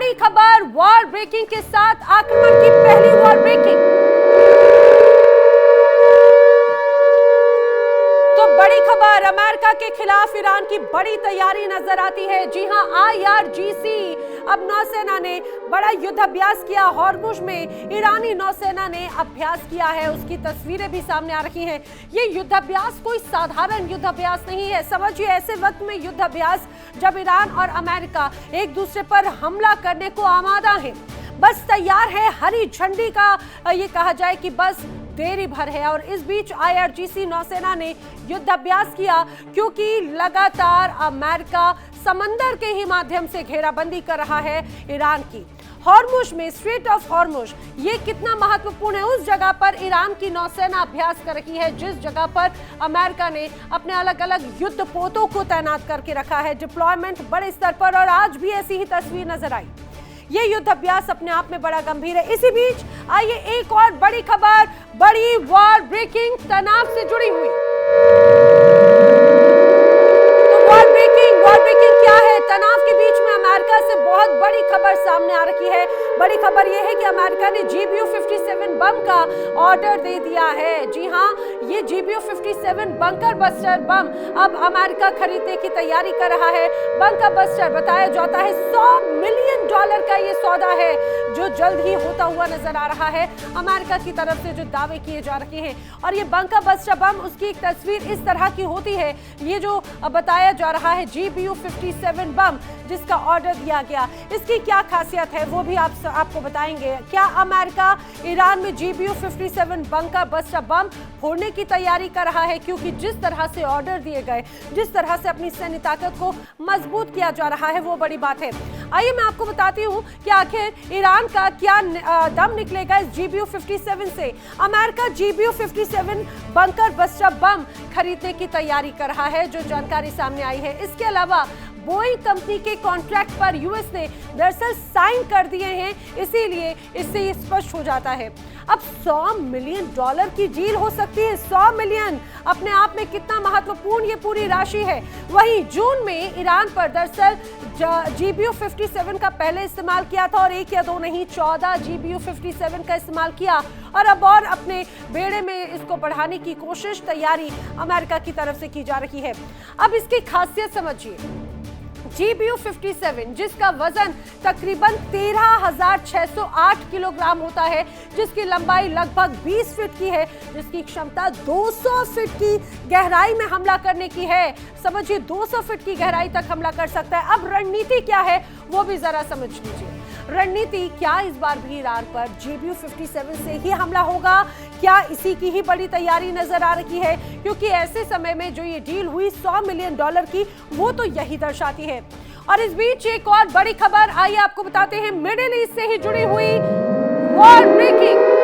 बड़ी खबर, war breaking के साथ आक्रमण की पहली वॉर ब्रेकिंग। तो बड़ी खबर, अमेरिका के खिलाफ ईरान की बड़ी तैयारी नजर आती है। जी हां, IRGC अब नौसेना ने बड़ा युद्ध अभ्यास किया। हॉर्मुज में ईरानी नौसेना ने अभ्यास किया है, उसकी तस्वीरें भी सामने आ रही हैं। ये युद्ध अभ्यास कोई साधारण युद्ध अभ्यास नहीं है। समझिए, ऐसे वक्त में युद्ध अभ्यास जब ईरान और अमेरिका एक दूसरे पर हमला करने को आमादा है, बस तैयार है, हरी झंडी का ये कहा जाए कि बस देरी भर है। और इस बीच IRGC नौसेना ने युद्ध अभ्यास किया क्योंकि लगातार अमेरिका समंदर के ही माध्यम से घेराबंदी कर रहा है ईरान की। हॉर्मुज में, स्ट्रेट ऑफ हॉर्मुज, ये कितना महत्वपूर्ण है? उस जगह पर ईरान की नौसेना अभ्यास कर रही है जिस जगह पर अमेरिका ने अपने अलग अलग युद्ध पोतों को तैनात करके रखा है, डिप्लॉयमेंट बड़े स्तर पर। और आज भी ऐसी ही तस्वीर नजर आई। ये युद्ध अभ्यास अपने आप में बड़ा गंभीर है। इसी बीच आइए एक और बड़ी खबर, बड़ी वॉर ब्रेकिंग तनाव से जुड़ी हुई। तो वॉर ब्रेकिंग क्या है? तनाव के बीच में अमेरिका से बहुत बड़ी खबर सामने आ रही है। बड़ी खबर यह है कि अमेरिका ने GBU-57 बम का ऑर्डर दे दिया है। जी हां, ये GBU-57 बंकर बस्टर बम अब अमेरिका खरीदने की तैयारी कर रहा है। बंकर बस्टर बताया जाता है $100 मिलियन का ये सौदा है जो जल्द ही होता हुआ नजर आ रहा है अमेरिका की तरफ से, जो दावे किए जा रहे हैं। और ये बंकर बस्टर बम, उसकी एक तस्वीर इस तरह की होती है। ये जो बताया जा रहा है GBU-57 बम जिसका ऑर्डर दिया गया, इसकी क्या खासियत है वो भी आपको बताएंगे। क्या अमेरिका ईरान में GBU-57 बंकर बस्टर बम फोड़ने की तैयारी कर रहा है? क्योंकि जिस तरह से ऑर्डर दिए गए, जिस तरह से अपनी सैन्य ताकत को मजबूत किया जा रहा है, वो बड़ी बात है। आइए मैं आपको बताती हूँ कि आखिर ईरान का क्या दम निकलेगा इस GBU-57 से। America GBU-57 bunker buster bomb खरीदने की तैयारी कर रहा है, जो जानकारी सामने आई है। इसके अलावा बोइंग कंपनी के कॉन्ट्रैक्ट पर यूएस ने दरअसल साइन कर दिए हैं, इसीलिए इससे ये स्पष्ट हो जाता है। अब $100 मिलियन की डील हो सकती है। 100 मिलियन अपने आप में कितना महत्वपूर्ण ये पूरी राशि है। वहीं जून में ईरान पर दरअसल GBU-57 का पहले इस्तेमाल किया था, और 1 या 2 नहीं, 14 GBU-57 का इस्तेमाल किया। और अब और अपने बेड़े में इसको बढ़ाने की कोशिश, तैयारी अमेरिका की तरफ से की जा रही है। अब इसकी खासियत समझिए। GBU-57 जिसका वजन तकरीबन 13,608 किलोग्राम होता है, जिसकी लंबाई लगभग 20 फीट की है, जिसकी क्षमता 200 फीट की गहराई में हमला करने की है। समझिए, 200 फीट की गहराई तक हमला कर सकता है। अब रणनीति क्या है वो भी जरा समझ लीजिए। रणनीति क्या, इस बार भी ईरान पर GBU-57 से ही हमला होगा? क्या इसी की ही बड़ी तैयारी नजर आ रही है? क्योंकि ऐसे समय में जो ये डील हुई $100 मिलियन की, वो तो यही दर्शाती है। और इस बीच एक और बड़ी खबर, आइए आपको बताते हैं मिडिल ईस्ट से ही जुड़ी हुई वॉर ब्रेकिंग।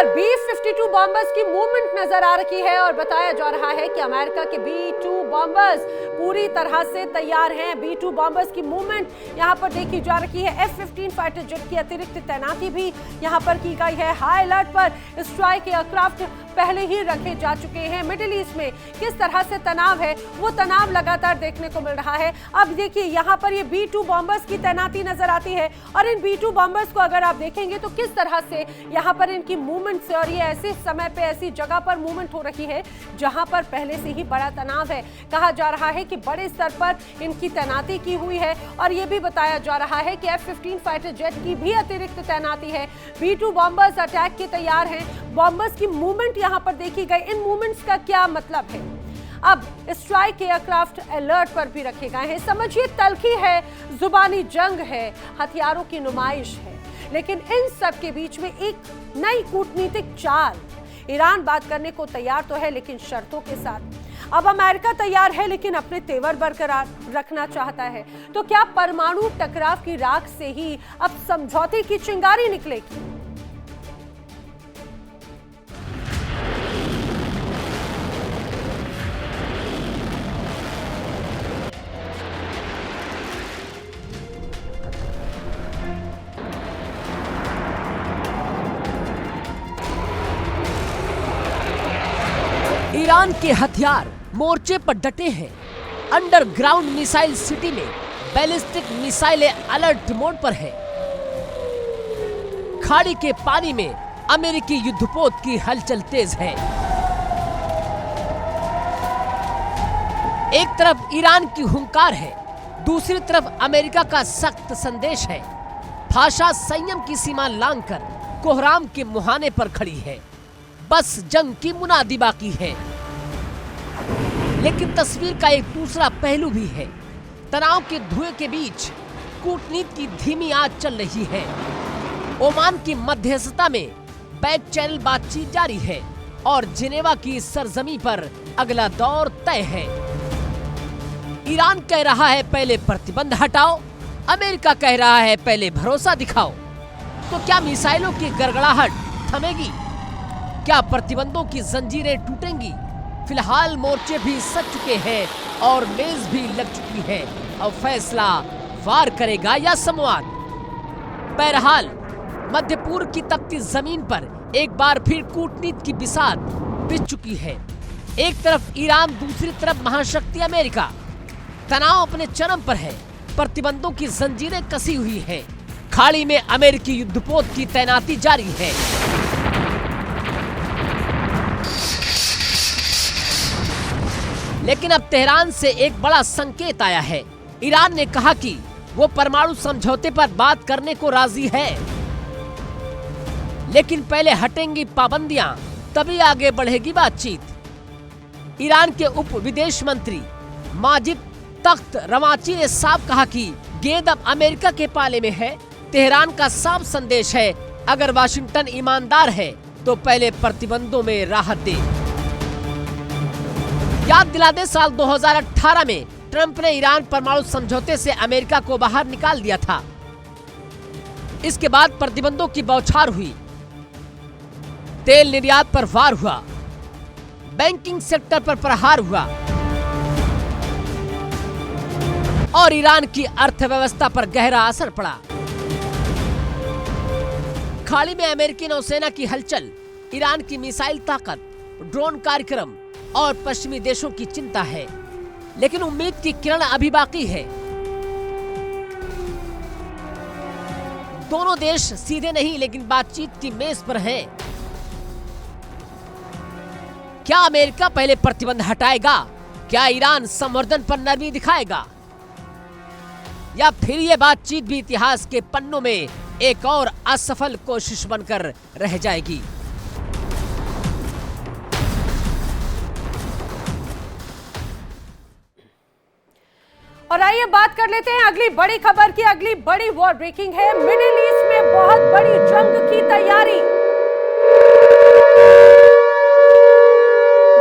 B-52 बॉम्बर्स की मूवमेंट नजर आ रही है, और बताया जा रहा है कि अमेरिका के B-2 बॉम्बर्स पूरी तरह से तैयार हैं। B-2 बॉम्बर्स की मूवमेंट यहां पर देखी जा रही है। F-15 फाइटर जेट की अतिरिक्त तैनाती भी यहां पर की गई है। हाई अलर्ट पर स्ट्राइक एयरक्राफ्ट पहले ही रखे जा चुके हैं। मिडिल ईस्ट में किस तरह से तनाव है, वो तनाव लगातार देखने को मिल रहा है। अब देखिए, यहाँ पर ये B-2 बॉम्बर्स की तैनाती नजर आती है, और इन B-2 बॉम्बर्स को अगर आप देखेंगे तो किस तरह से यहाँ पर इनकी मूवमेंट से, और ये ऐसे समय पे ऐसी जगह पर मूवमेंट हो रही है जहां पर पहले से ही बड़ा तनाव है। कहा जा रहा है कि बड़े स्तर पर इनकी तैनाती की हुई है, और ये भी बताया जा रहा है कि F-15 फाइटर जेट की भी अतिरिक्त तैनाती है। B-2 बॉम्बर्स अटैक के तैयार हैं। बॉम्बर्स की मूवमेंट यहां पर देखी गई। इन मूवमेंट्स का क्या मतलब है? अब स्ट्राइक एयरक्राफ्ट अलर्ट पर भी रखे गए हैं। समझिए, तल्खी है, जुबानी जंग है, हथियारों की नुमाइश है, लेकिन इन सब के बीच में एक नई कूटनीतिक चाल। ईरान बात करने को तैयार तो है, लेकिन शर्तों के साथ। अब अमेरिका तैयार है, लेकिन अपने तेवर बरकरार रखना चाहता है। तो क्या परमाणु टकराव की राख से ही अब समझौते की चिंगारी निकलेगी? ईरान के हथियार मोर्चे पर डटे हैं। अंडरग्राउंड मिसाइल सिटी में बैलिस्टिक मिसाइलें अलर्ट मोड पर है। खाड़ी के पानी में अमेरिकी युद्धपोत की हलचल तेज है। एक तरफ ईरान की हुंकार है, दूसरी तरफ अमेरिका का सख्त संदेश है। भाषा संयम की सीमा लांघकर कोहराम के मुहाने पर खड़ी है। बस जंग की मुनादी बाकी है। लेकिन तस्वीर का एक दूसरा पहलू भी है। तनाव के धुएं के बीच कूटनीति की धीमी आग चल रही है। ओमान की मध्यस्थता में बैक चैनल बातचीत जारी है और जिनेवा की सरजमी पर अगला दौर तय है। ईरान कह रहा है पहले प्रतिबंध हटाओ, अमेरिका कह रहा है पहले भरोसा दिखाओ। तो क्या मिसाइलों की गड़गड़ाहट थमेगी? क्या प्रतिबंधों की जंजीरें टूटेंगी? फिलहाल मोर्चे भी सज चुके हैं और मेज भी लग चुकी है। अब फैसला वार करेगा या संवाद। बहरहाल मध्य पूर्व की तपती जमीन पर एक बार फिर कूटनीति की बिसात बिछ चुकी है। एक तरफ ईरान, दूसरी तरफ महाशक्ति अमेरिका। तनाव अपने चरम पर है। प्रतिबंधों की जंजीरें कसी हुई हैं। खाड़ी में अमेरिकी युद्धपोत की तैनाती जारी है। लेकिन अब तेहरान से एक बड़ा संकेत आया है। ईरान ने कहा कि वो परमाणु समझौते पर बात करने को राजी है, लेकिन पहले हटेंगी पाबंदियां, तभी आगे बढ़ेगी बातचीत। ईरान के उप विदेश मंत्री माजिद तख्त रवाची ने साफ कहा कि गेंद अब अमेरिका के पाले में है। तेहरान का साफ संदेश है, अगर वाशिंगटन ईमानदार है तो पहले प्रतिबंधों में राहत दे। याद दिला दे, साल 2018 में ट्रंप ने ईरान परमाणु समझौते से अमेरिका को बाहर निकाल दिया था। इसके बाद प्रतिबंधों की बौछार हुई। तेल निर्यात पर वार हुआ, बैंकिंग सेक्टर पर प्रहार हुआ और ईरान की अर्थव्यवस्था पर गहरा असर पड़ा। खाड़ी में अमेरिकी नौसेना की हलचल, ईरान की मिसाइल ताकत, ड्रोन कार्यक्रम और पश्चिमी देशों की चिंता है। लेकिन उम्मीद की किरण अभी बाकी है। दोनों देश सीधे नहीं लेकिन बातचीत की मेज पर हैं। क्या अमेरिका पहले प्रतिबंध हटाएगा? क्या ईरान संवर्धन पर नरमी दिखाएगा? या फिर ये बातचीत भी इतिहास के पन्नों में एक और असफल कोशिश बनकर रह जाएगी? और आइए बात कर लेते हैं अगली बड़ी खबर की। अगली बड़ी वॉर ब्रेकिंग है। मिडिल ईस्ट में बहुत बड़ी जंग की तैयारी।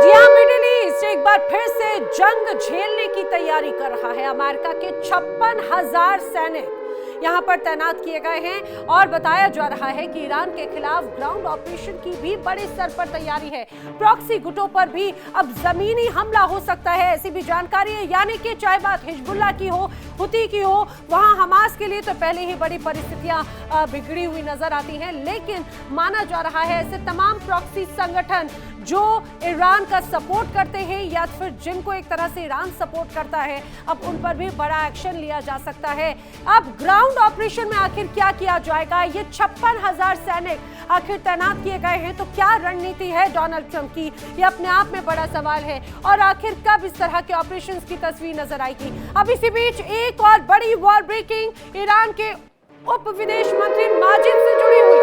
जी हां, मिडिल ईस्ट एक बार फिर से जंग झेलने की तैयारी कर रहा है। अमेरिका के 56,000 सैनिक यहां पर तैनात किए गए हैं और बताया जा रहा है कि ईरान के खिलाफ ग्राउंड ऑपरेशन की भी बड़े स्तर पर तैयारी है। प्रॉक्सी गुटों पर भी अब जमीनी हमला हो सकता है, ऐसी भी जानकारी है। यानी कि चाहे बात हिजबुल्लाह की हो, हुती की हो, वहां हमास के लिए तो पहले ही बड़ी परिस्थितियां बिगड़ी हुई नजर आती हैं। लेकिन माना जा रहा है ऐसे तमाम प्रॉक्सी संगठन जो ईरान का सपोर्ट करते हैं या फिर जिनको एक तरह से ईरान सपोर्ट करता है, अब उन पर भी बड़ा एक्शन लिया जा सकता है। अब ग्राउंड ऑपरेशन में आखिर क्या किया जाएगा? ये 56,000 सैनिक आखिर तैनात किए गए हैं, तो क्या रणनीति है डोनाल्ड ट्रंप की? ये अपने आप में बड़ा सवाल है। और आखिर कब इस तरह के ऑपरेशंस की तस्वीर नजर आएगी? अब इसी बीच एक और बड़ी वॉर ब्रेकिंग ईरान के उप विदेश मंत्री माजिद से जुड़ी हुई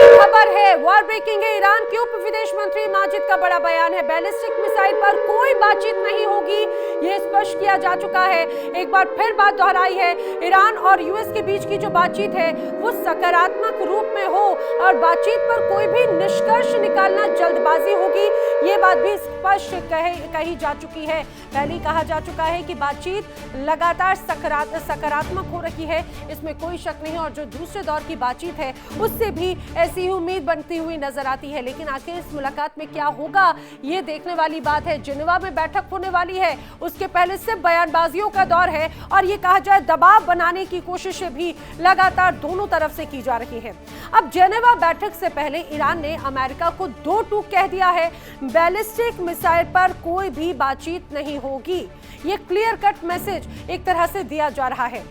खबर है। वॉर ब्रेकिंग है। ईरान के उप विदेश मंत्री माजिद का बड़ा बयान है। बैलिस्टिक मिसाइल पर कोई बातचीत नहीं होगी, यह स्पष्ट किया जा चुका है। एक बार फिर बात दोहराई है, ईरान और यूएस के बीच की जो बातचीत है वो सकारात्मक रूप में हो और बातचीत पर कोई भी निष्कर्ष निकालना जल्दबाजी होगी, ये बात भी स्पष्ट कही जा चुकी है। पहले ही कहा जा चुका है कि बातचीत लगातार सकारात्मक हो रही है, इसमें कोई शक नहीं। और जो दूसरे दौर की बातचीत है उससे भी ऐसी ही उम्मीद बनती हुई नजर आती है। लेकिन आखिर इस मुलाकात में क्या होगा, ये देखने वाली बात है। जिनेवा में बैठक होने वाली है, उसके पहले से बयानबाजियों का दौर है और ये कहा जाए दबाव बनाने की कोशिशें भी लगातार दोनों तरफ से की जा रही हैं। अब जिनेवा बैठक से पहले ईरान ने अमेरिका को दो टूक कह दिया है, बैलिस्टिक मिसाइल पर कोई भी बातचीत नहीं होगी। ये क्लियर कट मैसेज एक तरह से दिया जा रहा है।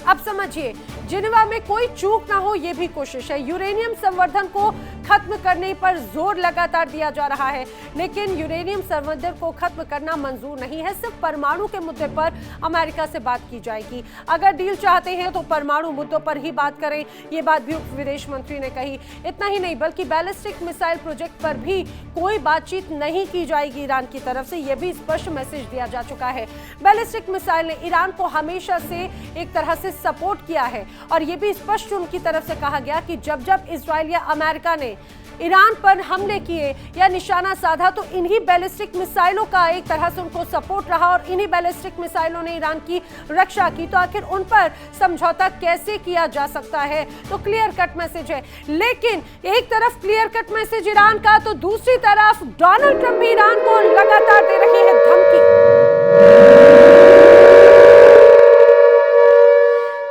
अब समझिए, जिनेवा में कोई चूक ना हो ये भी कोशिश है। यूरेनियम संवर्धन को खत्म करने पर जोर लगातार दिया जा रहा है, लेकिन यूरेनियम संवर्धन को खत्म करना मंजूर नहीं है। सिर्फ परमाणु के मुद्दे पर अमेरिका से बात की जाएगी। अगर डील चाहते हैं तो परमाणु मुद्दों पर ही बात करें, ये बात भी उप विदेश मंत्री ने कही। इतना ही नहीं बल्कि बैलिस्टिक मिसाइल प्रोजेक्ट पर भी कोई बातचीत नहीं की जाएगी ईरान की तरफ से, यह भी स्पष्ट मैसेज दिया जा चुका है। बैलिस्टिक मिसाइल ने ईरान को हमेशा से एक तरह से सपोर्ट किया है और यह भी स्पष्ट उनकी तरफ से कहा गया कि जब जब इजराइल या अमेरिका ने ईरान पर हमले किए या निशाना साधा तो इन्हीं बैलिस्टिक मिसाइलों का एक तरह से उनको सपोर्ट रहा और इन्हीं बैलिस्टिक मिसाइलों ने ईरान की रक्षा की। तो आखिर उन पर समझौता कैसे किया जा सकता है, तो क्लियर कट मैसेज है। लेकिन एक तरफ क्लियर कट मैसेज ईरान का, तो दूसरी तरफ डोनाल्ड ट्रंप भी ईरान को लगातार दे रहे हैं धमकी।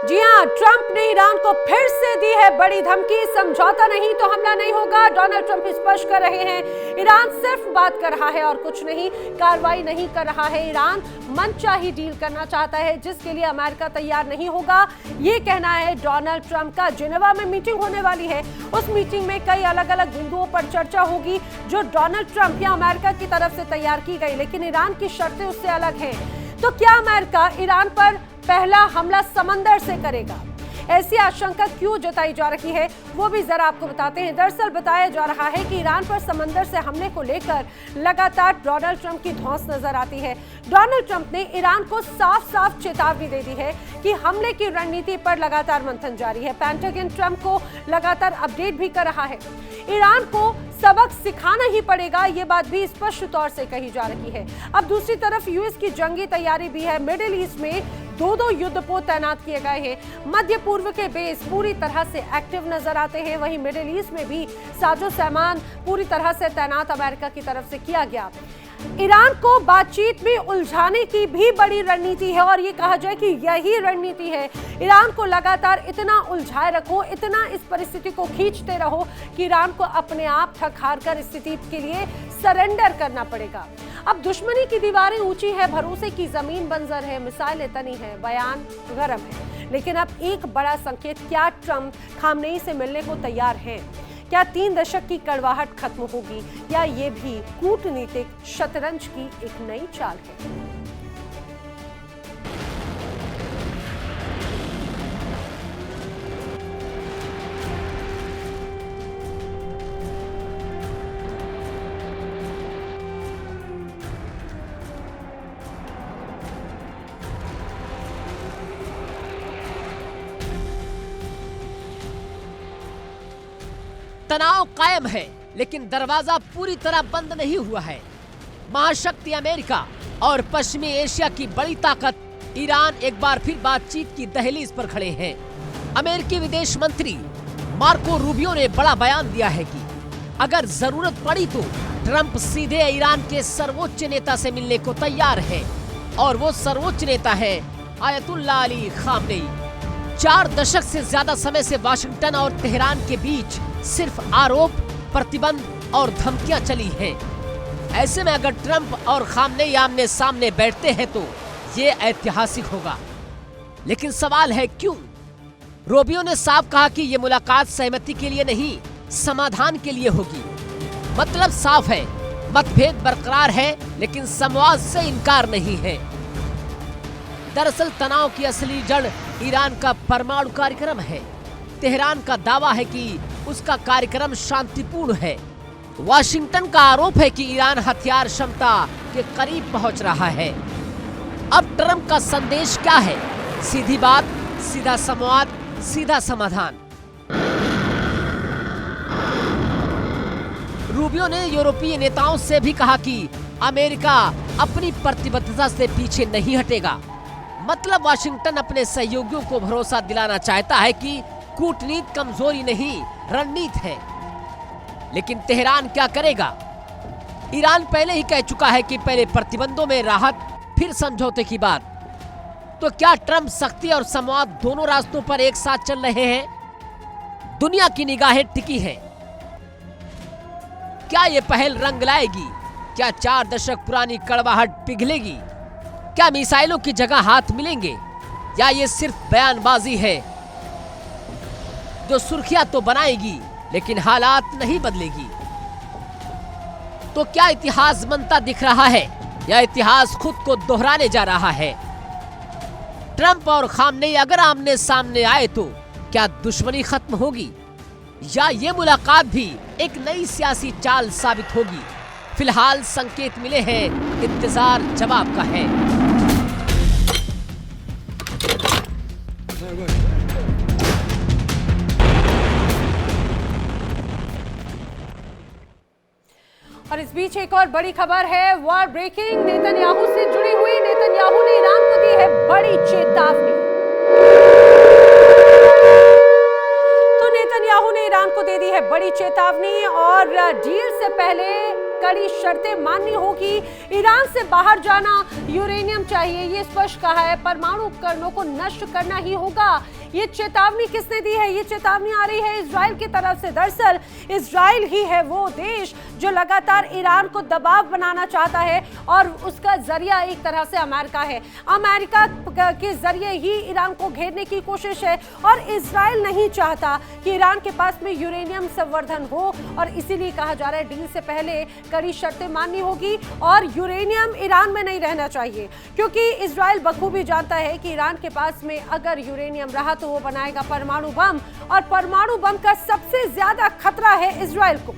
जी हां, ट्रंप ने ईरान को फिर से दी है बड़ी धमकी। समझौता नहीं तो हमला नहीं होगा, डोनाल्ड ट्रंप स्पष्ट कर रहे हैं। ईरान सिर्फ बात कर रहा है और कुछ नहीं, कार्रवाई नहीं कर रहा है। ईरान मनचाही डील करना चाहता है जिसके लिए अमेरिका तैयार नहीं होगा, ये कहना है डोनाल्ड ट्रंप का। जिनेवा में मीटिंग होने वाली है, उस मीटिंग में कई अलग अलग बिंदुओं पर चर्चा होगी जो डोनाल्ड ट्रंप या अमेरिका की तरफ से तैयार की गई, लेकिन ईरान की शर्तें उससे अलग हैं। तो क्या अमेरिका ईरान पर पहला हमला समंदर से करेगा? ऐसी आशंका क्यों जताई जा रही है वो भी जरा आपको बताते हैं। दरअसल बताया जा रहा है कि ईरान पर समंदर से हमले को लेकर लगातार डोनाल्ड ट्रंप की धौंस नजर आती है। डोनाल्ड ट्रंप ने ईरान को साफ साफ चेतावनी दे दी है कि हमले की रणनीति पर लगातार मंथन जारी है। पेंटागन ट्रंप को लगातार अपडेट भी कर रहा है। ईरान को सबक सिखाना ही पड़ेगा, ये बात भी स्पष्ट तौर से कही जा रही है। अब दूसरी तरफ यूएस की जंगी तैयारी भी है। मिडिल ईस्ट में दो युद्धपोत तैनात किए गए हैं। मध्य पूर्व के बेस पूरी तरह से एक्टिव नजर आते हैं, वहीं मिडिल ईस्ट में भी साजो सामान पूरी तरह से तैनात अमेरिका की तरफ से किया गया। ईरान को बातचीत में उलझाने की भी बड़ी रणनीति है और ये कहा जाए कि यही रणनीति है। ईरान को लगातार इतना उलझाए रखो, इतना इस परिस्थिति को खींचते रहो कि ईरान को अपने आप थक हार कर स्थिति के लिए सरेंडर करना पड़ेगा। अब दुश्मनी की दीवारें ऊंची है, भरोसे की जमीन बंजर है, मिसाइलें तनी है, बयान गरम है। लेकिन अब एक बड़ा संकेत, क्या ट्रंप खामनेई से मिलने को तैयार हैं? क्या 3 दशक की कड़वाहट खत्म होगी या ये भी कूटनीतिक शतरंज की एक नई चाल है? तनाव कायम है, लेकिन दरवाजा पूरी तरह बंद नहीं हुआ है। महाशक्ति अमेरिका और पश्चिमी एशिया की बड़ी ताकत ईरान एक बार फिर बातचीत की दहलीज पर खड़े हैं। अमेरिकी विदेश मंत्री मार्को रूबियो ने बड़ा बयान दिया है कि अगर जरूरत पड़ी तो ट्रंप सीधे ईरान के सर्वोच्च नेता से मिलने को तैयार है, और वो सर्वोच्च नेता है आयतुल्लाह अली खामनेई। 4 दशक से ज्यादा समय से वाशिंगटन और तेहरान के बीच सिर्फ आरोप, प्रतिबंध और धमकियां चली हैं। ऐसे में अगर ट्रंप और खामनेई आमने सामने बैठते हैं तो ये ऐतिहासिक होगा। लेकिन सवाल है क्यों? रूबियो ने साफ कहा कि ये मुलाकात सहमति के लिए नहीं, समाधान के लिए होगी। मतलब साफ है, मतभेद बरकरार है लेकिन संवाद से इनकार नहीं है। दरअसल तनाव की असली जड़ ईरान का परमाणु कार्यक्रम है। तेहरान का दावा है कि उसका कार्यक्रम शांतिपूर्ण है। वाशिंगटन का आरोप है कि ईरान हथियार क्षमता के करीब पहुंच रहा है। अब ट्रंप का संदेश क्या है? सीधी बात, सीधा संवाद, सीधा समाधान। रूबियो ने यूरोपीय नेताओं से भी कहा कि अमेरिका अपनी प्रतिबद्धता से पीछे नहीं हटेगा। मतलब वाशिंगटन अपने सहयोगियों को भरोसा दिलाना चाहता है कि कूटनीति कमजोरी नहीं, रणनीति है। लेकिन तेहरान क्या करेगा? ईरान पहले ही कह चुका है कि पहले प्रतिबंधों में राहत, फिर समझौते की बात। तो क्या ट्रंप सख्ती और संवाद दोनों रास्तों पर एक साथ चल रहे हैं? दुनिया की निगाहें टिकी हैं। क्या ये पहल रंग लाएगी? क्या 4 दशक पुरानी कड़वाहट पिघलेगी? क्या मिसाइलों की जगह हाथ मिलेंगे, या ये सिर्फ बयानबाजी है जो सुर्खियां तो बनाएगी लेकिन हालात नहीं बदलेगी? तो क्या इतिहास बनता दिख रहा है, या इतिहास खुद को दोहराने जा रहा है? ट्रंप और खामनेई अगर आमने सामने आए तो क्या दुश्मनी खत्म होगी, या ये मुलाकात भी एक नई सियासी चाल साबित होगी? फिलहाल संकेत मिले हैं, इंतजार जवाब का है। और इस बीच एक और बड़ी खबर है, वॉर ब्रेकिंग। नेतन्याहू से जुड़ी हुई। नेतन्याहू ने ईरान को दी है बड़ी चेतावनी। तो नेतन्याहू ने ईरान को दे दी है बड़ी चेतावनी और डील से पहले कड़ी शर्तें माननी होगी। ईरान से बाहर जाना, यूरेनियम चाहिए, ये स्पष्ट कहा है। परमाणु उपकरणों को नष्ट करना ही होगा। ये चेतावनी किसने दी है? ये चेतावनी आ रही है इजराइल की तरफ से। दरअसल इजराइल ही है वो देश जो लगातार ईरान को दबाव बनाना चाहता है और उसका जरिया एक तरह से अमेरिका है। अमेरिका के जरिए ही ईरान को घेरने की कोशिश है और इजराइल नहीं चाहता कि ईरान के पास में यूरेनियम संवर्धन हो और इसीलिए कहा जा रहा है डील से पहले कड़ी शर्तें माननी होगी और यूरेनियम ईरान में नहीं रहना चाहिए, क्योंकि इजराइल बखूबी जानता है कि ईरान के पास में अगर यूरेनियम रहा तो वो बनाएगा परमाणु बम, और परमाणु बम का सबसे ज्यादा खतरा है इजराइल को।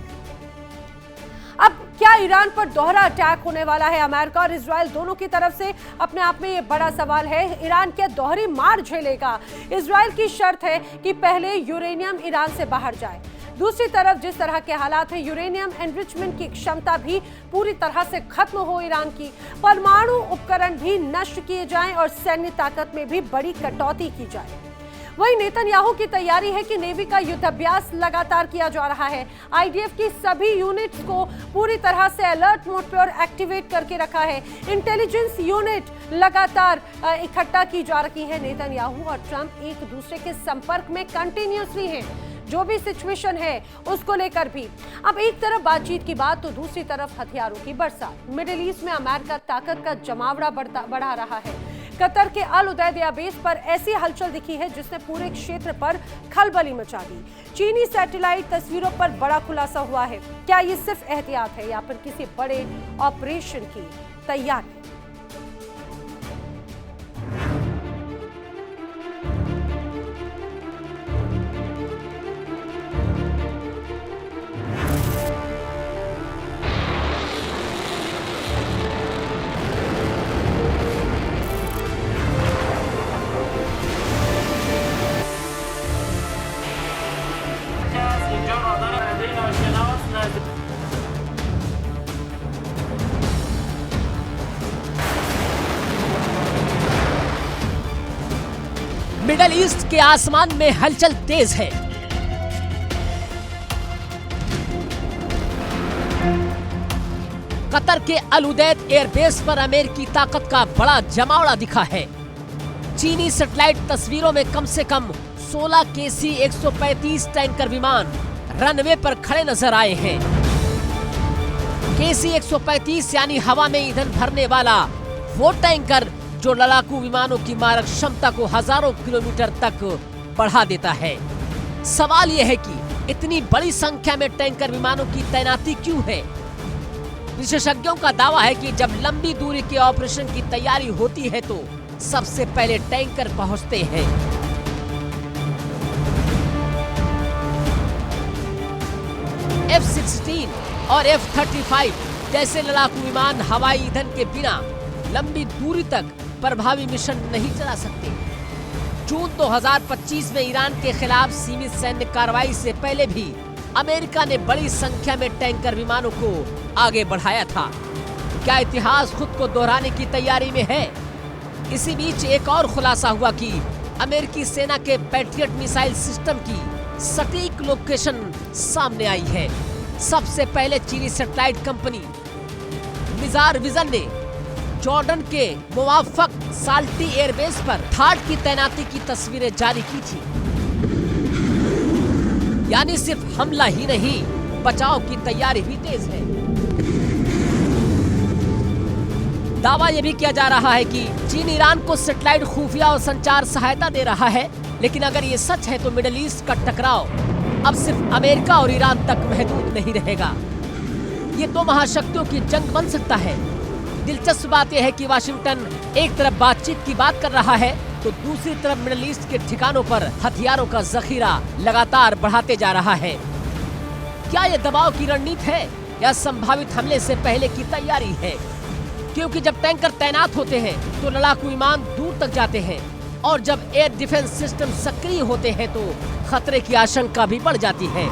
अब क्या ईरान पर दोहरा अटैक होने वाला है? अमेरिका और इजराइल दोनों की तरफ से अपने आप में ये बड़ा सवाल है। ईरान क्या दोहरी मार झेलेगा? इजराइल की शर्त है कि पहले यूरेनियम ईरान से बाहर जाए। दूसरी तरफ जिस तरह के हालात हैं, यूरेनियम एनरिचमेंट की क्षमता भी पूरी तरह से खत्म हो ईरान की, परमाणु उपकरण भी नष्ट किए जाएं और सैन्य ताकत में भी बड़ी कटौती की जाए। वहीं नेतन्याहू की तैयारी है कि नेवी का युद्धाभ्यास लगातार किया जा रहा है। आईडीएफ की सभी यूनिट्स को पूरी तरह से अलर्ट मोड पर एक्टिवेट करके रखा है। इंटेलिजेंस यूनिट लगातार इकट्ठा की जा रही है। नेतन्याहू और ट्रंप एक दूसरे के संपर्क में कंटिन्यूसली हैं, जो भी सिचुएशन है उसको लेकर भी। अब एक तरफ बातचीत की बात तो दूसरी तरफ हथियारों की बरसात। मिडिल ईस्ट में अमेरिका ताकत का जमावड़ा बढ़ा रहा है। कतर के अल उदैद एयरबेस पर ऐसी हलचल दिखी है जिसने पूरे क्षेत्र पर खलबली मचा दी। चीनी सैटेलाइट तस्वीरों पर बड़ा खुलासा हुआ है। क्या ये सिर्फ एहतियात है या फिर किसी बड़े ऑपरेशन की तैयारी? मिडल ईस्ट के आसमान में हलचल तेज है। कतर के अल उदैद एयरबेस पर अमेरिकी ताकत का बड़ा जमावड़ा दिखा है। चीनी सैटेलाइट तस्वीरों में कम से कम 16 KC-135 टैंकर विमान रनवे पर खड़े नजर आए हैं। KC-135 यानी हवा में ईंधन भरने वाला वो टैंकर जो लड़ाकू विमानों की मारक क्षमता को हजारों किलोमीटर तक बढ़ा देता है। सवाल यह है कि इतनी बड़ी संख्या में टैंकर विमानों की तैनाती क्यों है? विशेषज्ञों का दावा है कि जब लंबी दूरी के ऑपरेशन की तैयारी होती है तो सबसे पहले टैंकर पहुंचते हैं। F-16 और F-35 जैसे लड़ाकू विमान हवाई ईंधन के बिना लंबी दूरी तक प्रभावी मिशन नहीं चला सकते। जून 2025 में ईरान के खिलाफ सीमित सैन्य कार्रवाई से पहले भी अमेरिका ने बड़ी संख्या में टैंकर विमानों को आगे बढ़ाया था। क्या इतिहास खुद को दोहराने की तैयारी में है? इसी बीच एक और खुलासा हुआ कि अमेरिकी सेना के पैट्रियट मिसाइल सिस्टम की सटीक लोकेशन सामने आई है। सबसे पहले चीनी सैटेलाइट कंपनी मिजार विजन ने जॉर्डन के मुवाफक साल्टी एयरबेस पर थाड की तैनाती की तस्वीरें जारी की थी। यानी सिर्फ हमला ही नहीं, बचाव की तैयारी भी तेज है। दावा यह भी किया जा रहा है कि चीन ईरान को सैटेलाइट खुफिया और संचार सहायता दे रहा है। लेकिन अगर ये सच है तो मिडिल ईस्ट का टकराव अब सिर्फ अमेरिका और ईरान तक महदूद नहीं रहेगा। ये दो महाशक्तियों की जंग बन सकता है। दिलचस्प बात यह है कि वाशिंगटन एक तरफ बातचीत की बात कर रहा है तो दूसरी तरफ मिडिल ईस्ट के ठिकानों पर हथियारों का जखीरा लगातार बढ़ाते जा रहा है। क्या यह दबाव की रणनीति है या संभावित हमले से पहले की तैयारी है? क्योंकि जब टैंकर तैनात होते हैं तो लड़ाकू विमान दूर तक जाते हैं और जब एयर डिफेंस सिस्टम सक्रिय होते हैं तो खतरे की आशंका भी बढ़ जाती है।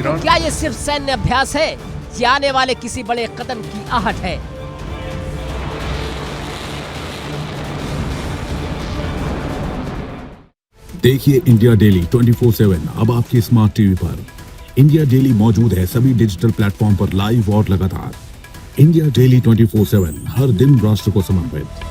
तो क्या ये सिर्फ सैन्य अभ्यास है या आने वाले किसी बड़े कदम की आहट है? देखिए इंडिया डेली 24/7 अब आपकी स्मार्ट टीवी पर। इंडिया डेली मौजूद है सभी डिजिटल प्लेटफॉर्म पर लाइव और लगातार। इंडिया डेली 24/7 हर दिन राष्ट्र को समर्पित।